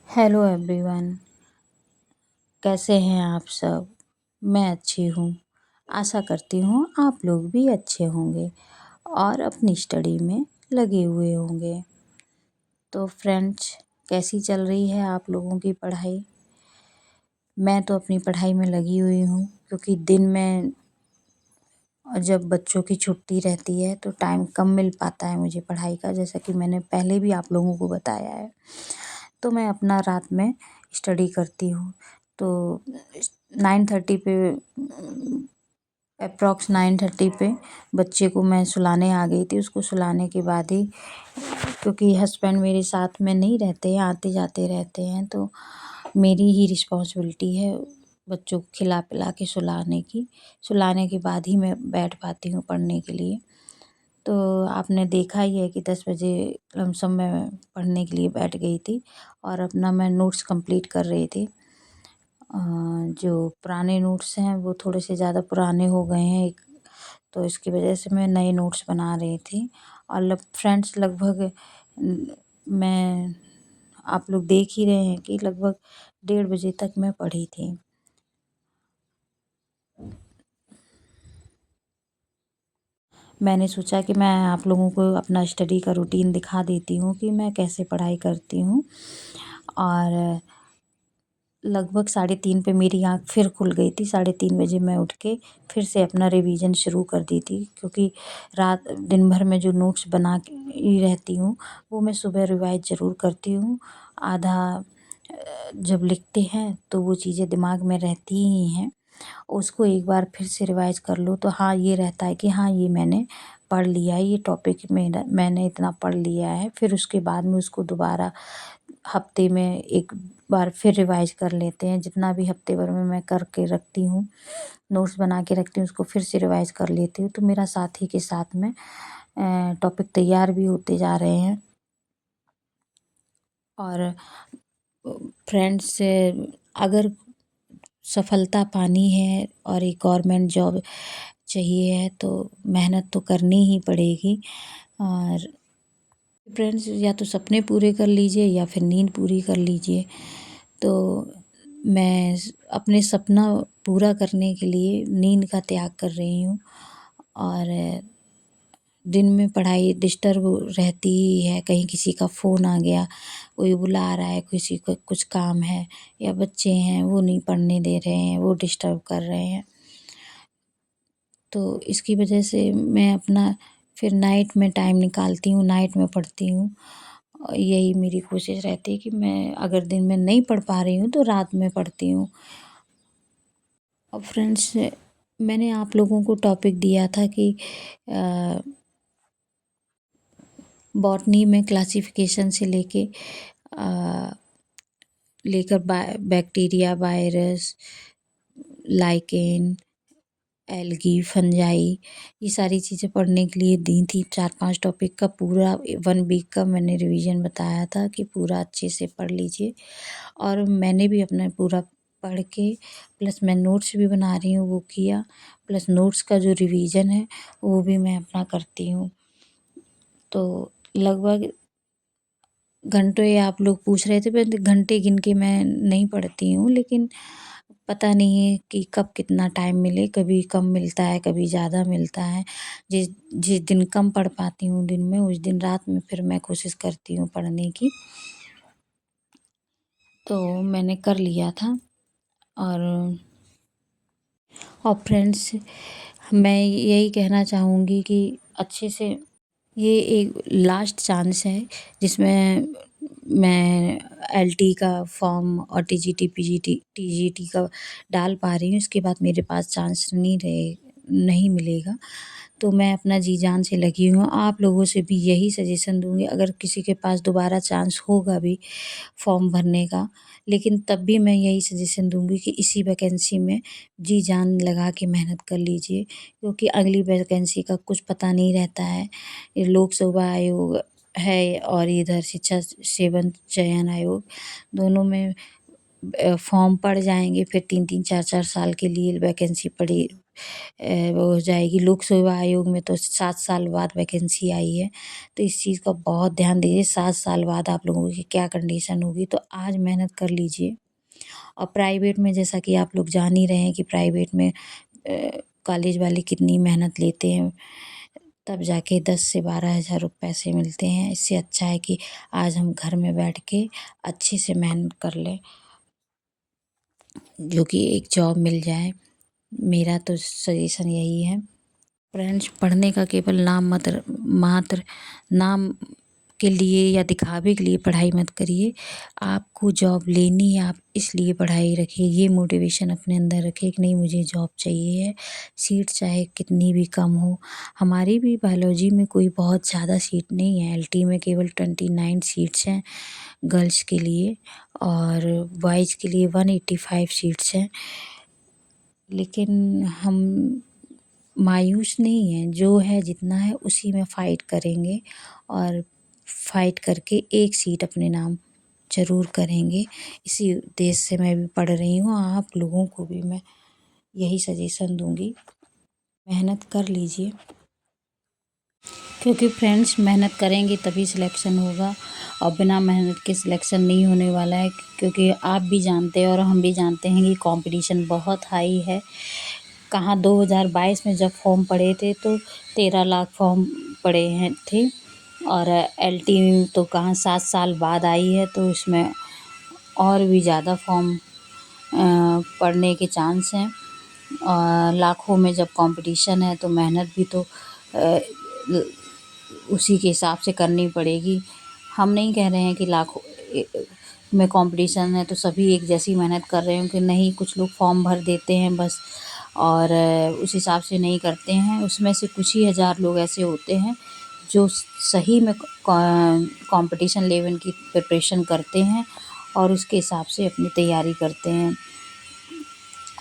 Hello everyone. कैसे हैं आप सब। मैं अच्छी हूँ। आशा करती हूँ आप लोग भी अच्छे होंगे और अपनी स्टडी में लगे हुए होंगे। तो फ्रेंड्स, कैसी चल रही है आप लोगों की पढ़ाई। मैं तो अपनी पढ़ाई में लगी हुई हूँ, क्योंकि दिन में जब बच्चों की छुट्टी रहती है तो टाइम कम मिल पाता है मुझे पढ़ाई का, जैसा कि मैंने पहले भी आप लोगों को बताया है। तो मैं अपना रात में स्टडी करती हूँ। तो 9:30 पे अप्रॉक्स 9:30 पे बच्चे को मैं सुलाने आ गई थी। उसको सुलाने के बाद ही, क्योंकि हस्बैंड मेरे साथ में नहीं रहते हैं, आते जाते रहते हैं, तो मेरी ही रिस्पॉन्सिबिलिटी है बच्चों को खिला पिला के सुलाने की। सुलाने के बाद ही मैं बैठ पाती हूँ पढ़ने के लिए। तो आपने देखा ही है कि 10 बजे लमसम मैं पढ़ने के लिए बैठ गई थी और अपना मैं नोट्स कंप्लीट कर रही थी। जो पुराने नोट्स हैं वो थोड़े से ज़्यादा पुराने हो गए हैं, तो इसकी वजह से मैं नए नोट्स बना रही थी। और फ्रेंड्स, लगभग मैं आप लोग देख ही रहे हैं कि लगभग 1:30 बजे तक मैं पढ़ी थी। मैंने सोचा कि मैं आप लोगों को अपना स्टडी का रूटीन दिखा देती हूँ कि मैं कैसे पढ़ाई करती हूँ। और लगभग 3:30 पे मेरी आँख फिर खुल गई थी। 3:30 बजे मैं उठ के फिर से अपना रिवीजन शुरू कर दी थी, क्योंकि रात दिन भर में जो नोट्स बना के ही रहती हूँ वो मैं सुबह रिवाइज ज़रूर करती हूँ। आधा जब लिखते हैं तो वो चीज़ें दिमाग में रहती ही हैं। उसको एक बार फिर से रिवाइज कर लो तो हाँ, ये रहता है कि हाँ, ये मैंने पढ़ लिया है, ये टॉपिक मेरा मैंने इतना पढ़ लिया है। फिर उसके बाद में उसको दोबारा हफ्ते में एक बार फिर रिवाइज कर लेते हैं। जितना भी हफ्ते भर में मैं करके रखती हूँ, नोट्स बना के रखती हूँ, उसको फिर से रिवाइज कर लेती हूँ। तो मेरा साथ ही के साथ में टॉपिक तैयार भी होते जा रहे हैं। और फ्रेंड्स, अगर सफलता पानी है और एक गवर्नमेंट जॉब चाहिए है तो मेहनत तो करनी ही पड़ेगी। और फ्रेंड्स, या तो सपने पूरे कर लीजिए या फिर नींद पूरी कर लीजिए। तो मैं अपने सपना पूरा करने के लिए नींद का त्याग कर रही हूँ। और दिन में पढ़ाई डिस्टर्ब रहती ही है, कहीं किसी का फ़ोन आ गया, कोई बुला रहा है, किसी को कुछ काम है, या बच्चे हैं वो नहीं पढ़ने दे रहे हैं, वो डिस्टर्ब कर रहे हैं। तो इसकी वजह से मैं अपना फिर नाइट में टाइम निकालती हूँ, नाइट में पढ़ती हूँ। यही मेरी कोशिश रहती है कि मैं अगर दिन में नहीं पढ़ पा रही हूँ तो रात में पढ़ती हूँ। और फ्रेंड्स, मैंने आप लोगों को टॉपिक दिया था कि बॉटनी में क्लासिफिकेशन से लेकर bacteria, virus, lichen, algae, fungi, ये सारी चीज़ें पढ़ने के लिए दी थी। 4-5 टॉपिक का पूरा 1 वीक का मैंने रिवीजन बताया था कि पूरा अच्छे से पढ़ लीजिए। और मैंने भी अपना पूरा पढ़ के प्लस मैं नोट्स भी बना रही हूँ, वो किया। प्लस नोट्स का जो रिवीजन है वो भी मैं अपना करती हूँ। तो लगभग घंटे आप लोग पूछ रहे थे, पर घंटे गिन के मैं नहीं पढ़ती हूँ, लेकिन पता नहीं है कि कब कितना टाइम मिले, कभी कम मिलता है, कभी ज़्यादा मिलता है। जिस जिस दिन कम पढ़ पाती हूँ दिन में, उस दिन रात में फिर मैं कोशिश करती हूँ पढ़ने की। तो मैंने कर लिया था। और फ्रेंड्स, मैं यही कहना चाहूँगी कि अच्छे से ये एक लास्ट चांस है जिसमें मैं एलटी का फॉर्म और टीजीटी, पीजीटी, टीजीटी का डाल पा रही हूँ। इसके बाद मेरे पास चांस नहीं मिलेगा। तो मैं अपना जी जान से लगी हूँ। आप लोगों से भी यही सजेशन दूँगी, अगर किसी के पास दोबारा चांस होगा भी फॉर्म भरने का, लेकिन तब भी मैं यही सजेशन दूँगी कि इसी वैकेंसी में जी जान लगा के मेहनत कर लीजिए, क्योंकि अगली वैकेंसी का कुछ पता नहीं रहता है। ये लोक सेवा आयोग है और इधर शिक्षा सेवन चयन आयोग, दोनों में फॉर्म पड़ जाएँगे, फिर 3-3 4-4 साल के लिए वैकेंसी वो हो जाएगी। लोक सेवा आयोग में तो 7 साल बाद वैकेंसी आई है, तो इस चीज़ का बहुत ध्यान दीजिए। 7 साल बाद आप लोगों की क्या कंडीशन होगी, तो आज मेहनत कर लीजिए। और प्राइवेट में जैसा कि आप लोग जान ही रहे हैं कि प्राइवेट में कॉलेज वाले कितनी मेहनत लेते हैं, तब जाके 10 से 12 हज़ार पैसे मिलते हैं। इससे अच्छा है कि आज हम घर में बैठ के अच्छे से मेहनत कर लें, जो कि एक जॉब मिल जाए। मेरा तो सजेशन यही है। फ्रेंड्स, पढ़ने का केवल मात्र नाम के लिए या दिखावे के लिए पढ़ाई मत करिए। आपको जॉब लेनी है, आप इसलिए पढ़ाई रखिए। ये मोटिवेशन अपने अंदर रखिए कि नहीं, मुझे जॉब चाहिए है। सीट चाहे कितनी भी कम हो। हमारी भी बायोलॉजी में कोई बहुत ज़्यादा सीट नहीं है। एलटी में केवल 29 सीट्स हैं गर्ल्स के लिए, और बॉयज़ के लिए 185 सीट्स हैं। लेकिन हम मायूस नहीं हैं, जो है जितना है उसी में फ़ाइट करेंगे, और फ़ाइट करके एक सीट अपने नाम ज़रूर करेंगे। इसी उद्देश्य से मैं भी पढ़ रही हूँ। आप लोगों को भी मैं यही सजेशन दूँगी, मेहनत कर लीजिए। क्योंकि फ्रेंड्स, मेहनत करेंगे तभी सिलेक्शन होगा, और बिना मेहनत के सिलेक्शन नहीं होने वाला है। क्योंकि आप भी जानते हैं और हम भी जानते हैं कि कंपटीशन बहुत हाई है। कहाँ 2022 में जब फॉर्म पड़े थे तो 13 लाख फॉर्म पड़े हैं थे, और एलटी तो कहाँ 7 साल बाद आई है, तो इसमें और भी ज़्यादा फॉर्म पड़ने के चांस हैं। लाखों में जब कंपटीशन है तो मेहनत भी तो उसी के हिसाब से करनी पड़ेगी। हम नहीं कह रहे हैं कि लाखों में कंपटीशन है तो सभी एक जैसी मेहनत कर रहे हैं, कि नहीं, कुछ लोग फॉर्म भर देते हैं बस, और उस हिसाब से नहीं करते हैं। उसमें से कुछ ही हज़ार लोग ऐसे होते हैं जो सही में कंपटीशन लेवल की प्रिपरेशन करते हैं और उसके हिसाब से अपनी तैयारी करते हैं।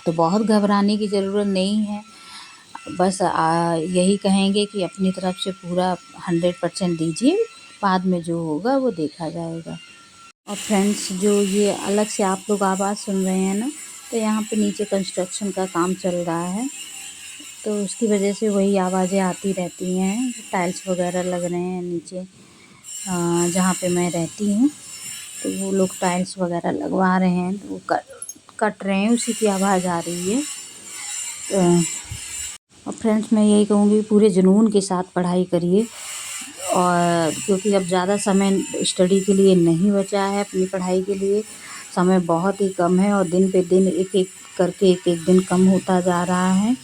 तो बहुत घबराने की ज़रूरत नहीं है। बस यही कहेंगे कि अपनी तरफ से पूरा 100% दीजिए, बाद में जो होगा वो देखा जाएगा। और फ्रेंड्स, जो ये अलग से आप लोग आवाज़ सुन रहे हैं ना, तो यहाँ पे नीचे कंस्ट्रक्शन का काम चल रहा है, तो उसकी वजह से वही आवाज़ें आती रहती हैं। टाइल्स वगैरह लग रहे हैं नीचे जहाँ पे मैं रहती हूँ, तो वो लोग टाइल्स वगैरह लगवा रहे हैं, तो वो कट रहे हैं, उसी की आवाज़ आ रही है। और फ्रेंड्स, मैं यही कहूँगी, पूरे जुनून के साथ पढ़ाई करिए, और क्योंकि अब ज़्यादा समय स्टडी के लिए नहीं बचा है। अपनी पढ़ाई के लिए समय बहुत ही कम है, और दिन पे दिन एक एक करके एक एक दिन कम होता जा रहा है।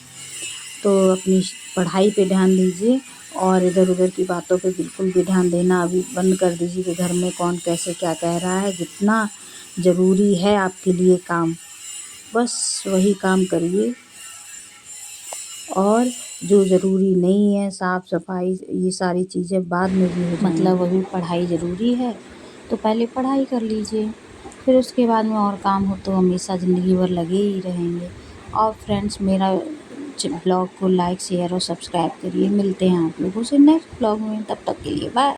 तो अपनी पढ़ाई पे ध्यान दीजिए, और इधर उधर की बातों पे बिल्कुल भी ध्यान देना अभी बंद कर दीजिए कि घर में कौन कैसे क्या कह रहा है। जितना ज़रूरी है आपके लिए काम, बस वही काम करिए, और जो ज़रूरी नहीं है, साफ़ सफाई, ये सारी चीज़ें बाद में भी हो जाएंगी। मतलब अभी पढ़ाई ज़रूरी है तो पहले पढ़ाई कर लीजिए, फिर उसके बाद में और काम हो तो हमेशा ज़िंदगी भर लगे ही रहेंगे। और फ्रेंड्स, मेरा ब्लॉग को लाइक शेयर और सब्सक्राइब करिए। मिलते हैं आप लोगों से नेक्स्ट ब्लॉग में, तब तक के लिए बाय।